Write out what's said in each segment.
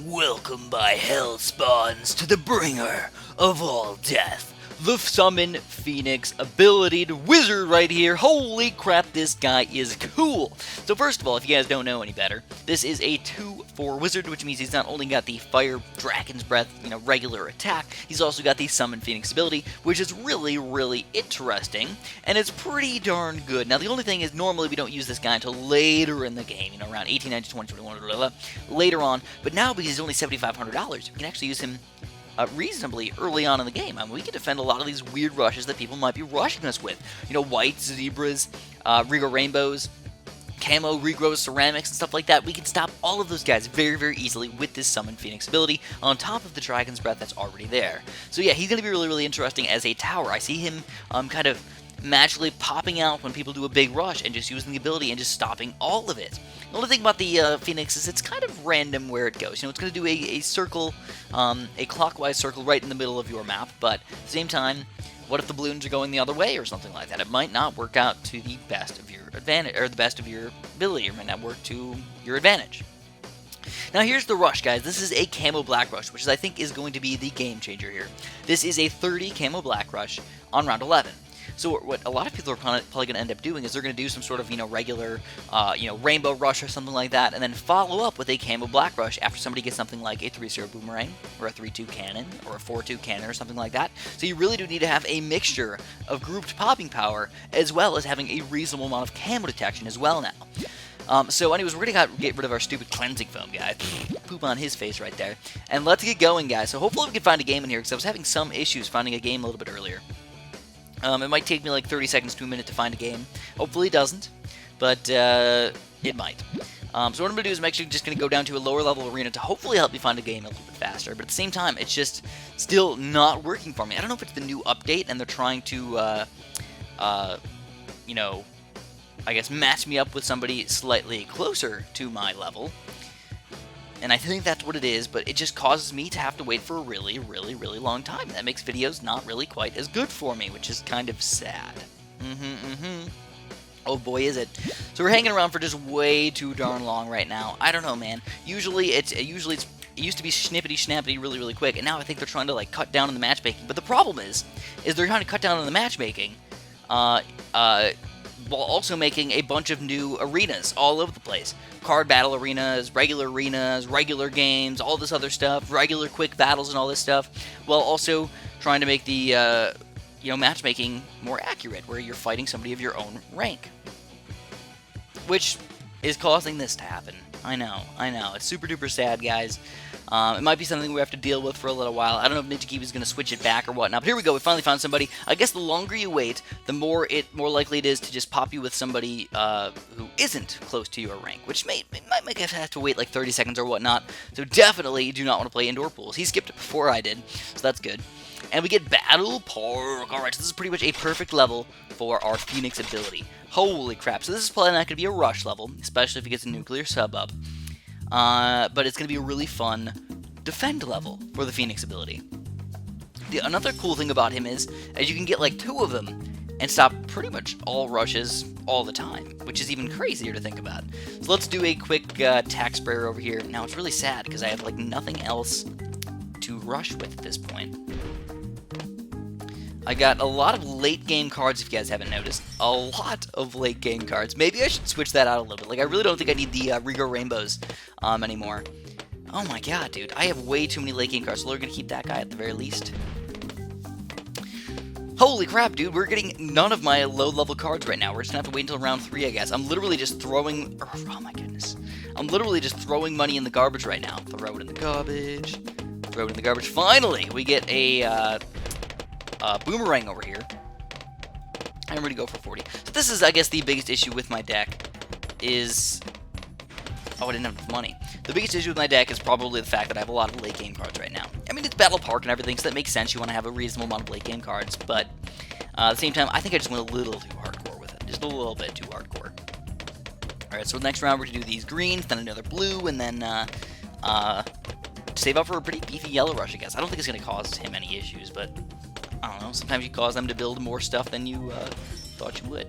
Welcome by hell spawns to the bringer of all death. The Summon Phoenix ability to wizard right here. Holy crap, this guy is cool. So first of all, if you guys don't know any better, this is a 2-4 wizard, which means he's not only got the Fire Dragon's Breath, regular attack, he's also got the Summon Phoenix ability, which is really, really interesting, and it's pretty darn good. Now, the only thing is, normally we don't use this guy until later in the game, around 18, 19, 20, 21, blah, blah, blah, later on, but now because he's only $7,500, you can actually use him reasonably early on in the game. I mean, we can defend a lot of these weird rushes that people might be rushing us with. Whites, zebras, regal rainbows, camo, regrows, ceramics, and stuff like that. We can stop all of those guys very, very easily with this Summon Phoenix ability on top of the Dragon's Breath that's already there. So yeah, he's going to be really, really interesting as a tower. I see him kind of magically popping out when people do a big rush and just using the ability and just stopping all of it. The only thing about the Phoenix is it's kind of random where it goes. It's going to do a circle, a clockwise circle right in the middle of your map, but at the same time, what if the balloons are going the other way or something like that? It might not work out to the best of your advantage, or the best of your ability, or might not work to your advantage. Now here's the rush, guys. This is a camo black rush, which I think is going to be the game changer here. This is a 30 camo black rush on round 11. So what a lot of people are probably going to end up doing is they're going to do some sort of, regular, rainbow rush or something like that, and then follow up with a camo black rush after somebody gets something like a 3-0 boomerang, or a 3-2 cannon, or a 4-2 cannon, or something like that. So you really do need to have a mixture of grouped popping power, as well as having a reasonable amount of camo detection as well now. So anyways, we're going to get rid of our stupid cleansing foam guy. Poop on his face right there. And let's get going, guys. So hopefully we can find a game in here, because I was having some issues finding a game a little bit earlier. It might take me like 30 seconds to a minute to find a game. Hopefully it doesn't, but it might. So what I'm going to do is I'm actually just going to go down to a lower level arena to hopefully help me find a game a little bit faster, but at the same time, it's just still not working for me. I don't know if it's the new update and they're trying to, I guess match me up with somebody slightly closer to my level. And I think that's what it is, but it just causes me to have to wait for a really, really, really long time. That makes videos not really quite as good for me, which is kind of sad. Oh boy, is it. So we're hanging around for just way too darn long right now. I don't know, man. Usually it used to be snippety snappity really, really quick, and now I think they're trying to like cut down on the matchmaking. But the problem is they're trying to cut down on the matchmaking, while also making a bunch of new arenas all over the place. Card battle arenas, regular games, all this other stuff, regular quick battles and all this stuff, while also trying to make the, matchmaking more accurate, where you're fighting somebody of your own rank. Which is causing this to happen. I know. It's super duper sad, guys. It might be something we have to deal with for a little while. I don't know if Ninja Keep is going to switch it back or whatnot. But here we go. We finally found somebody. I guess the longer you wait, the more likely it is to just pop you with somebody who isn't close to your rank, which might make us have to wait like 30 seconds or whatnot. So definitely do not want to play indoor pools. He skipped it before I did, so that's good. And we get Battle Park. Alright, so this is pretty much a perfect level for our Phoenix ability. Holy crap. So this is probably not going to be a rush level, especially if he gets a nuclear sub up. But it's going to be a really fun defend level for the Phoenix ability. Another cool thing about him is you can get like 2 of them and stop pretty much all rushes all the time, which is even crazier to think about. So let's do a quick tack sprayer over here. Now it's really sad because I have like nothing else to rush with at this point. I got a lot of late game cards, if you guys haven't noticed. A lot of late game cards. Maybe I should switch that out a little bit. Like, I really don't think I need the Regal Rainbows anymore. Oh my god, dude. I have way too many late game cards, so we're going to keep that guy at the very least. Holy crap, dude. We're getting none of my low-level cards right now. We're just going to have to wait until round 3, I guess. I'm literally just throwing... Oh my goodness. I'm literally just throwing money in the garbage right now. Throw it in the garbage. Throw it in the garbage. Finally, we get a... boomerang over here. I'm ready to go for 40. So this is, I guess, the biggest issue with my deck is... Oh, I didn't have enough money. The biggest issue with my deck is probably the fact that I have a lot of late game cards right now. I mean, it's Battle Park and everything, so that makes sense. You want to have a reasonable amount of late game cards, but at the same time, I think I just went a little too hardcore with it. Just a little bit too hardcore. Alright, so next round we're going to do these greens, then another blue, and then save up for a pretty beefy yellow rush, I guess. I don't think it's going to cause him any issues, but... I don't know, sometimes you cause them to build more stuff than you thought you would.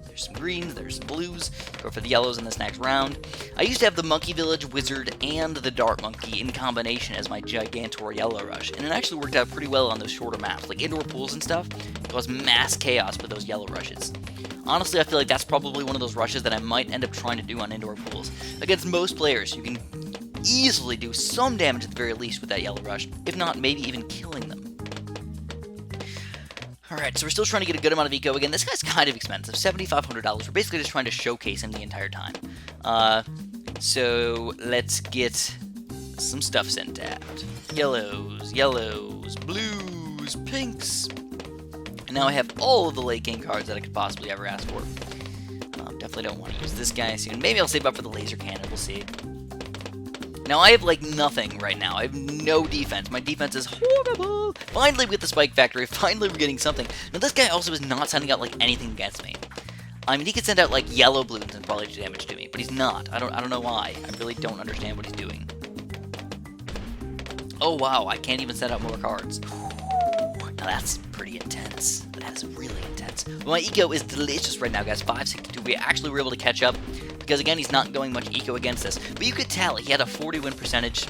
There's There's some greens, there's some blues. Go for the yellows in this next round. I used to have the Monkey Village Wizard and the Dart Monkey in combination as my Gigantor Yellow Rush, and it actually worked out pretty well on those shorter maps, like indoor pools and stuff. It caused mass chaos with those yellow rushes. Honestly, I feel like that's probably one of those rushes that I might end up trying to do on indoor pools. Against most players, you can easily do some damage at the very least with that yellow rush, if not maybe even killing them. Alright, so we're still trying to get a good amount of eco. Again, this guy's kind of expensive, $7,500. We're basically just trying to showcase him the entire time. So let's get some stuff sent out. Yellows, blues, pinks. And now I have all of the late game cards that I could possibly ever ask for. Definitely don't want to use this guy soon. Maybe I'll save up for the laser cannon, we'll see. Now, I have, like, nothing right now. I have no defense. My defense is horrible. Finally, we get the Spike Factory. Finally, we're getting something. Now, this guy also is not sending out, like, anything against me. I mean, he could send out, like, yellow balloons and probably do damage to me, but he's not. I don't know why. I really don't understand what he's doing. Oh, wow. I can't even send out more cards. Now, that's pretty intense. That is really intense. My eco is delicious right now, guys. 562. We actually were able to catch up. Because, again, he's not going much eco against us. But you could tell he had a 40 win percentage.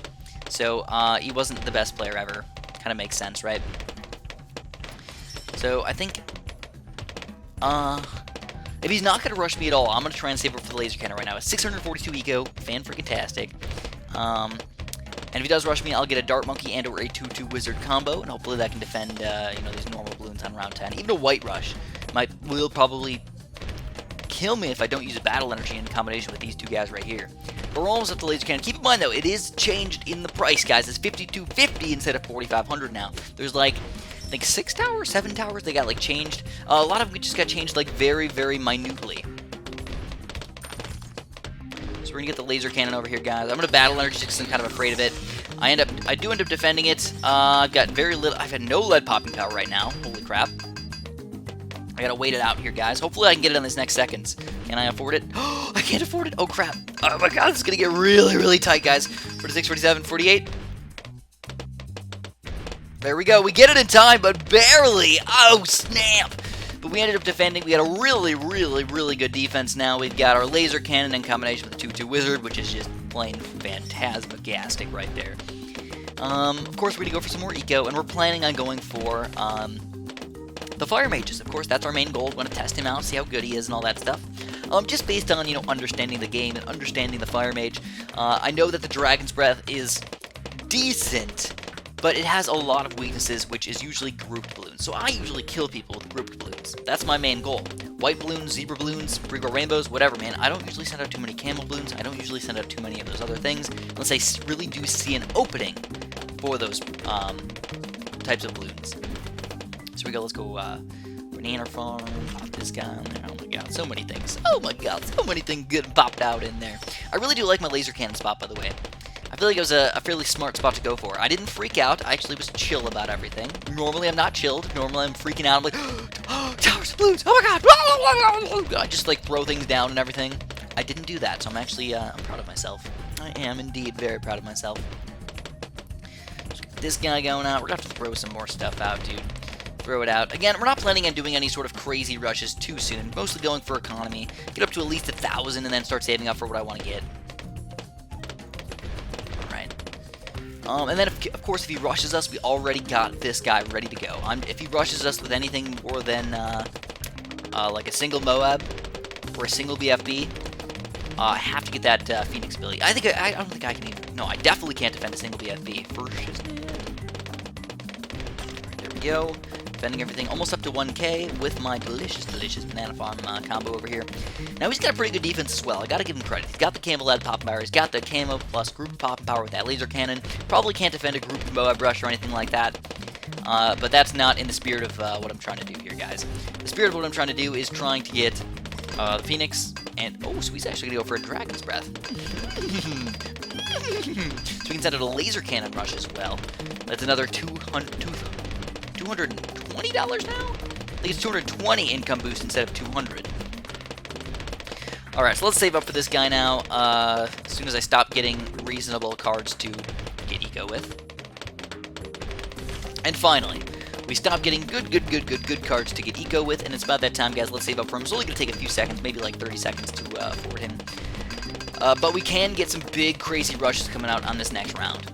So, he wasn't the best player ever. Kind of makes sense, right? So, I think... if he's not going to rush me at all, I'm going to try and save up for the laser cannon right now. It's 642 eco. Fan-freaking-tastic. And if he does rush me, I'll get a Dart Monkey and or a 2-2 Wizard combo. And hopefully that can defend, you know, these normal balloons on round 10. Even a White Rush will probably... kill me if I don't use a battle energy in combination with these two guys right here. But we're almost up to laser cannon. Keep in mind though, it is changed in the price, guys. It's $5,250 instead of $4,500 now. There's like, I think 6 towers, 7 towers they got like changed. A lot of them just got changed like very, very minutely. So we're gonna get the laser cannon over here, guys. I'm gonna battle energy because I'm kind of afraid of it. I do end up defending it. I've got very little. I've had no lead popping power right now. Holy crap. I gotta wait it out here, guys. Hopefully I can get it in this next seconds. Can I afford it? Oh, I can't afford it. Oh, crap. Oh, my God. This is gonna get really, really tight, guys. 46, 47, 48. There we go. We get it in time, but barely. Oh, snap. But we ended up defending. We got a really, really, really good defense now. We've got our laser cannon in combination with the 2-2 wizard, which is just plain phantasmagastic right there. Of course, we're gonna go for some more eco, and we're planning on going for, the Fire Mages, of course, that's our main goal. We want to test him out, see how good he is and all that stuff. Just based on, you know, understanding the game and understanding the Fire Mage. I know that the Dragon's Breath is decent, but it has a lot of weaknesses, which is usually grouped balloons. So I usually kill people with grouped balloons. That's my main goal. White balloons, zebra balloons, rainbows, whatever, man. I don't usually send out too many camel balloons. I don't usually send out too many of those other things, unless I really do see an opening for those types of balloons. So we go, let's go, banana farm, pop this guy on there. Oh my god, so many things. Oh my god, so many things getting popped out in there. I really do like my laser cannon spot, by the way. I feel like it was a fairly smart spot to go for. I didn't freak out. I actually was chill about everything. Normally, I'm not chilled. Normally, I'm freaking out. I'm like, oh, towers, balloons, oh my god. I just, like, throw things down and everything. I didn't do that, so I'm actually, I'm proud of myself. I am indeed very proud of myself. Let's get this guy going out. We're gonna have to throw some more stuff out, dude. Throw it out. Again, we're not planning on doing any sort of crazy rushes too soon. Mostly going for economy. Get up to at least 1,000 and then start saving up for what I want to get. Alright. And then, of course, if he rushes us, we already got this guy ready to go. If he rushes us with anything more than, like a single Moab or a single BFB, I have to get that Phoenix ability. I don't think I can even... No, I definitely can't defend a single BFB. Right, there we go. Defending everything almost up to 1k with my delicious, delicious banana farm combo over here. Now he's got a pretty good defense as well. I gotta give him credit. He's got the camo lead popping power. He's got the camo plus group popping power with that laser cannon. Probably can't defend a group Moab rush or anything like that. But that's not in the spirit of what I'm trying to do here, guys. The spirit of what I'm trying to do is trying to get the Phoenix and... Oh, so he's actually gonna go for a Dragon's Breath. So we can send out a laser cannon rush as well. That's another $220 now? I think it's 220 income boost instead of 200. Alright, so let's save up for this guy now. As soon as I stop getting reasonable cards to get eco with. And finally, We stopped getting good cards to get eco with, and it's about that time, guys. Let's save up for him. It's only going to take a few seconds, maybe like 30 seconds to afford him. But we can get some big, crazy rushes coming out on this next round.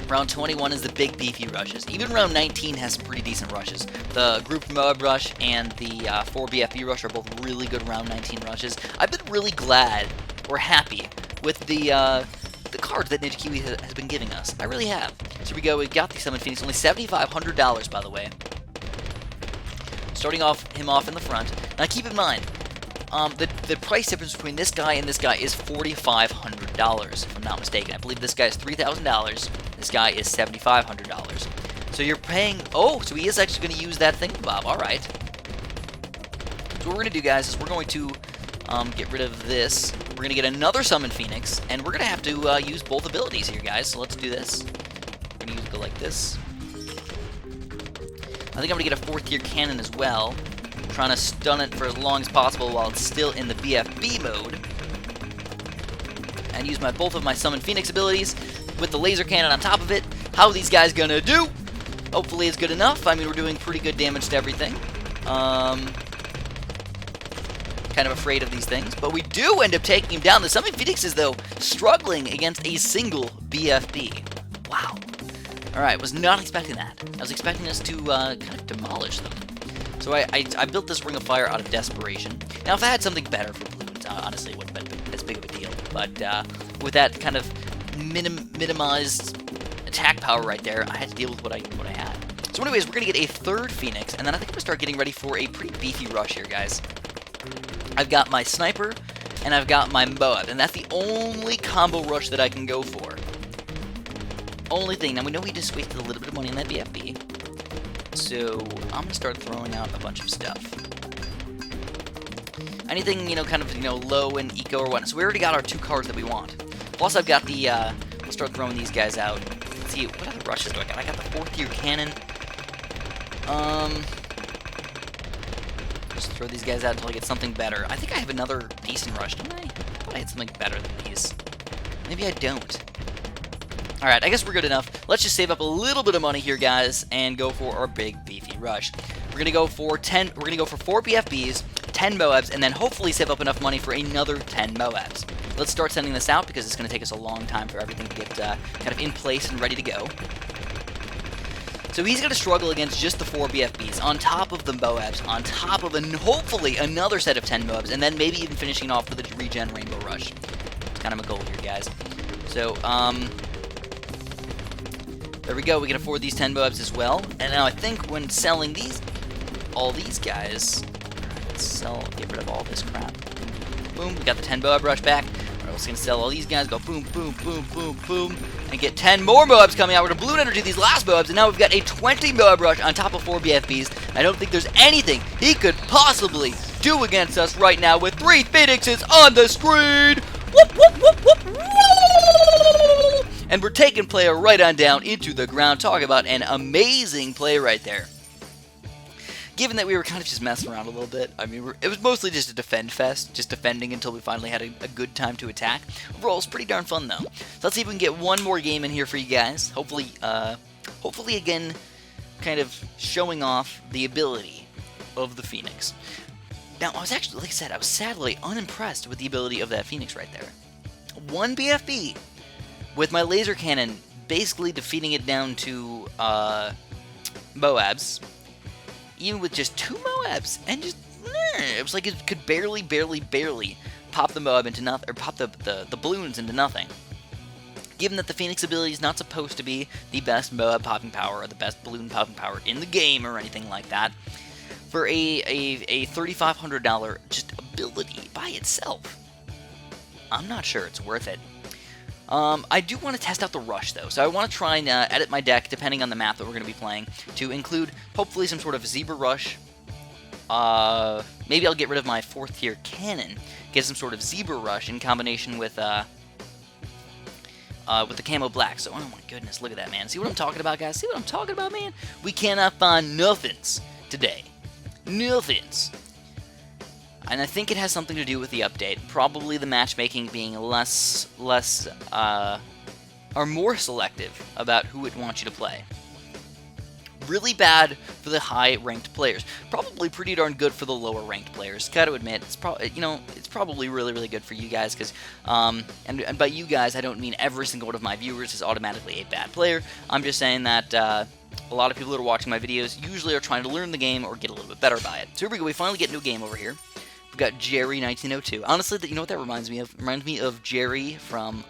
Round 21 is the big, beefy rushes. Even round 19 has some pretty decent rushes. The group Moab rush and the 4 BFB rush are both really good round 19 rushes. I've been really glad or happy with the cards that Ninja Kiwi has been giving us. I really have. So here we go. We got the Summon Phoenix. Only $7,500, by the way. Starting him off in the front. Now keep in mind, the price difference between this guy and this guy is $4,500, if I'm not mistaken. I believe this guy is $3,000. This guy is $7,500. So you're paying... Oh, so he is actually going to use that thingamabob. All right. So what we're going to do, guys, is we're going to get rid of this. We're going to get another Summon Phoenix, and we're going to have to use both abilities here, guys. So let's do this. We're going to go like this. I think I'm going to get a 4th tier cannon as well. Trying to stun it for as long as possible while it's still in the BFB mode. And use both of my Summon Phoenix abilities with the laser cannon on top of it. How are these guys going to do? Hopefully it's good enough. I mean, we're doing pretty good damage to everything. Kind of afraid of these things, but we do end up taking him down. The Summon Phoenix is, though, struggling against a single BFB. Wow. Alright, was not expecting that. I was expecting us to kind of demolish them. So I built this Ring of Fire out of desperation. Now, if I had something better for balloons, honestly, it wouldn't have been as big of a deal. But with that kind of minimized attack power right there, I had to deal with what I had. So anyways, we're going to get a 3rd Phoenix, and then I think I'm going to start getting ready for a pretty beefy rush here, guys. I've got my Sniper, and I've got my Moab, and that's the only combo rush that I can go for. Only thing. Now, we know we just wasted a little bit of money on that BFB, so I'm going to start throwing out a bunch of stuff. Anything, kind of, low in eco or whatnot. So we already got our 2 cards that we want. Plus, I've got the, let's start throwing these guys out. Let's see, what other rushes do I got? I got the 4th tier cannon. Just throw these guys out until I get something better. I think I have another decent rush, don't I? I thought I had something better than these. Maybe I don't. Alright, I guess we're good enough. Let's just save up a little bit of money here, guys, and go for our big, beefy rush. We're gonna go for 4 BFBs, 10 Moabs, and then hopefully save up enough money for another 10 Moabs. Let's start sending this out, because it's gonna take us a long time for everything to get kind of in place and ready to go. So he's going to struggle against just the 4 BFBs, on top of the Moabs, on top of hopefully another set of 10 Moabs, and then maybe even finishing off with a regen Rainbow Rush. It's kind of a goal here, guys. So, there we go. We can afford these 10 Moabs as well. And now I think when selling all these guys, let's get rid of all this crap. Boom, we got the 10 Moab Rush back. We're also going to sell all these guys, go boom, boom, boom, boom, boom, and get 10 more Moabs coming out. We're going to balloon energy these last Moabs, and now we've got a 20 Moab Rush on top of 4 BFBs. I don't think there's anything he could possibly do against us right now with 3 Phoenixes on the screen. Whoop, whoop, whoop, whoop. And we're taking player right on down into the ground. Talk about an amazing play right there. Given that we were kind of just messing around a little bit, I mean, it was mostly just a defend fest, just defending until we finally had a good time to attack. Overall, it's pretty darn fun, though. So let's see if we can get one more game in here for you guys. Hopefully again, kind of showing off the ability of the Phoenix. Now, I was actually, like I said, I was sadly unimpressed with the ability of that Phoenix right there. 1 BFB with my laser cannon basically defeating it down to Moabs. Even with just 2 Moabs, and just, it was like it could barely pop the Moab into nothing, or pop the balloons into nothing. Given that the Phoenix ability is not supposed to be the best Moab popping power, or the best balloon popping power in the game, or anything like that, for a $3,500 just ability by itself, I'm not sure it's worth it. I do want to test out the rush, though, so I want to try and edit my deck, depending on the map that we're going to be playing, to include, hopefully, some sort of Zebra Rush. Maybe I'll get rid of my 4th tier cannon, get some sort of Zebra Rush in combination with the Camo Black. So, oh my goodness, look at that, man. See what I'm talking about, guys? See what I'm talking about, man? We cannot find nothings today. Nothings. And I think it has something to do with the update. Probably the matchmaking being less, or more selective about who it wants you to play. really bad for the high-ranked players. Probably pretty darn good for the lower-ranked players. Gotta admit, it's probably it's probably really, really good for you guys because, and by you guys, I don't mean every single one of my viewers is automatically a bad player. I'm just saying that a lot of people that are watching my videos usually are trying to learn the game or get a little bit better by it. So here we go. We finally get into a game over here. We've got Jerry 1902. Honestly, you know what that reminds me of? It reminds me of Jerry from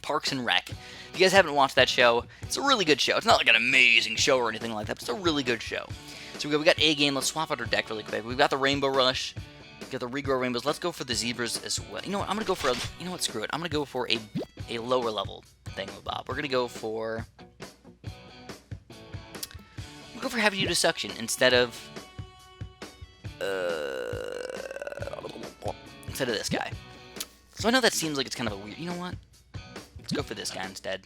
Parks and Rec. If you guys haven't watched that show, it's a really good show. It's not like an amazing show or anything like that, but it's a really good show. So we got A game. Let's swap out our deck really quick. We've got the Rainbow Rush. We've got the Regrow Rainbows. Let's go for the Zebras as well. You know what? I'm going to go for you know what? Screw it. I'm going to go for a lower level thingamabob. We're going to go for... We'll go for Heavy Duty Suction instead of... instead of this guy. So I know that seems like it's kind of a weird... You know what? Let's go for this guy instead.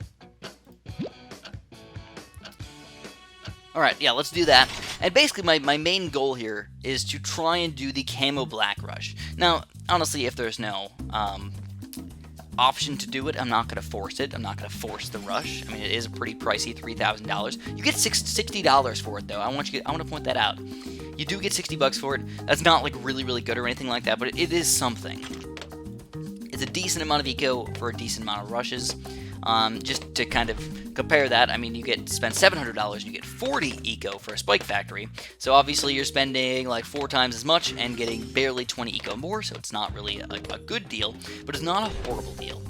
Alright, yeah, let's do that. And basically, my main goal here is to try and do the Camo Black Rush. Now, honestly, if there's no option to do it, I'm not going to force it. I'm not going to force the rush. I mean, it is a pretty pricey $3,000. You get $60 for it, though. I want to point that out. You do get $60 for it. That's not, like, really, really good or anything like that, but it is something. It's a decent amount of eco for a decent amount of rushes. Just to kind of compare that, I mean, you spend $700 and you get 40 eco for a Spike Factory. So obviously you're spending like 4 times as much and getting barely 20 eco more, so it's not really a good deal, but it's not a horrible deal.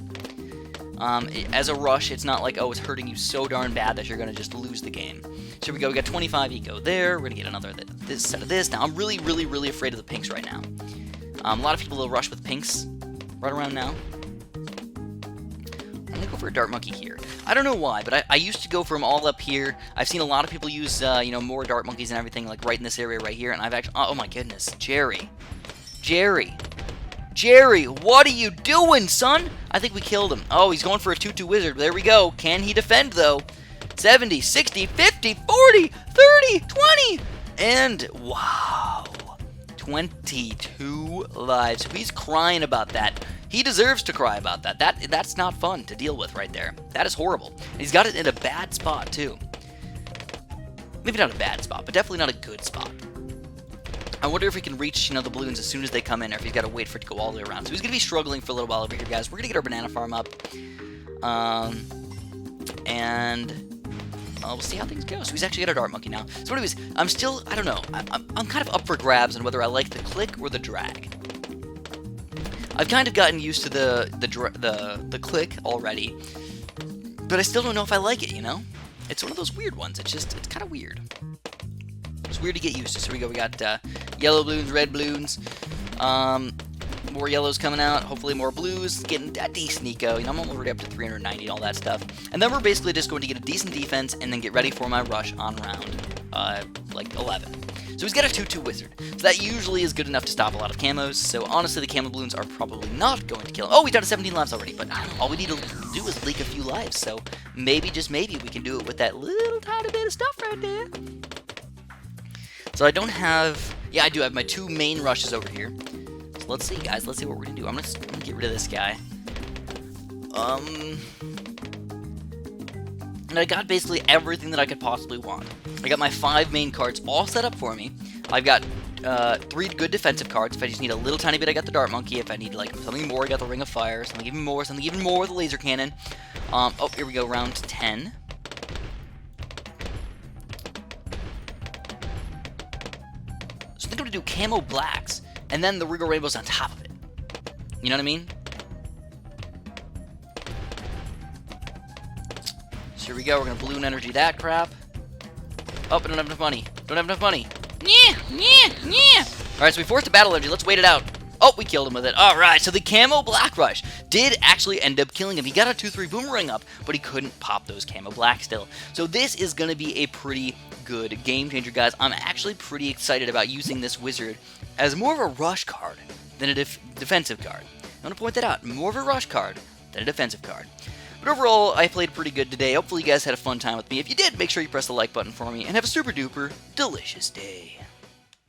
As a rush, it's not like, oh, it's hurting you so darn bad that you're going to just lose the game. So here we go, we got 25 eco there, we're going to get another this set of this. Now, I'm really, really, really afraid of the pinks right now. A lot of people will rush with pinks right around now. I'm going to go for a Dart Monkey here. I don't know why, but I used to go for them all up here. I've seen a lot of people use, more Dart Monkeys and everything, like right in this area right here, and I've actually... Oh, my goodness. Jerry, what are you doing, son? I think we killed him. Oh, he's going for a 2-2 Wizard. There we go. Can he defend, though? 70, 60, 50, 40, 30, 20, and wow. 22 lives. He's crying about that. He deserves to cry about that. That's not fun to deal with right there. That is horrible. And he's got it in a bad spot, too. Maybe not a bad spot, but definitely not a good spot. I wonder if he can reach, the balloons as soon as they come in, or if he's got to wait for it to go all the way around. So he's going to be struggling for a little while over here, guys. We're going to get our banana farm up. We'll see how things go. So he's actually got a Dart Monkey now. So anyways, I don't know. I'm kind of up for grabs on whether I like the click or the drag. I've kind of gotten used to the click already, but I still don't know if I like it, It's one of those weird ones. It's kind of weird. It's weird to get used to. So here we go. We got yellow balloons, red balloons. More yellows coming out. Hopefully more blues. Getting a decent eco. I'm already up to 390 and all that stuff. And then we're basically just going to get a decent defense and then get ready for my rush on round, 11. So he's got a 2-2 Wizard. So that usually is good enough to stop a lot of camos. So honestly, the camo balloons are probably not going to kill him. Oh, he's down to 17 lives already. But all we need to do is leak a few lives. So maybe, just maybe, we can do it with that little tiny bit of stuff right there. So I don't have... Yeah, I do have my 2 main rushes over here. So let's see, guys. Let's see what we're going to do. I'm going to get rid of this guy. And I got basically everything that I could possibly want. I got my 5 main cards all set up for me. I've got 3 good defensive cards. If I just need a little tiny bit, I got the Dart Monkey. If I need something more, I got the Ring of Fire. Something even more, the Laser Cannon. Oh, here we go, round 10. So I think I'm going to do Camo Blacks, and then the Regal Rainbows on top of it. You know what I mean? So here we go, we're going to balloon energy that crap. Oh, I don't have enough money. Yeah. Alright, so we forced the battle energy. Let's wait it out. Oh, we killed him with it. Alright, so the Camo Black Rush did actually end up killing him. He got a 2-3 Boomerang up, but he couldn't pop those Camo Black still. So this is going to be a pretty good game changer, guys. I'm actually pretty excited about using this Wizard as more of a rush card than a defensive card. I want to point that out. More of a rush card than a defensive card. But overall, I played pretty good today. Hopefully you guys had a fun time with me. If you did, make sure you press the like button for me, and have a super duper delicious day.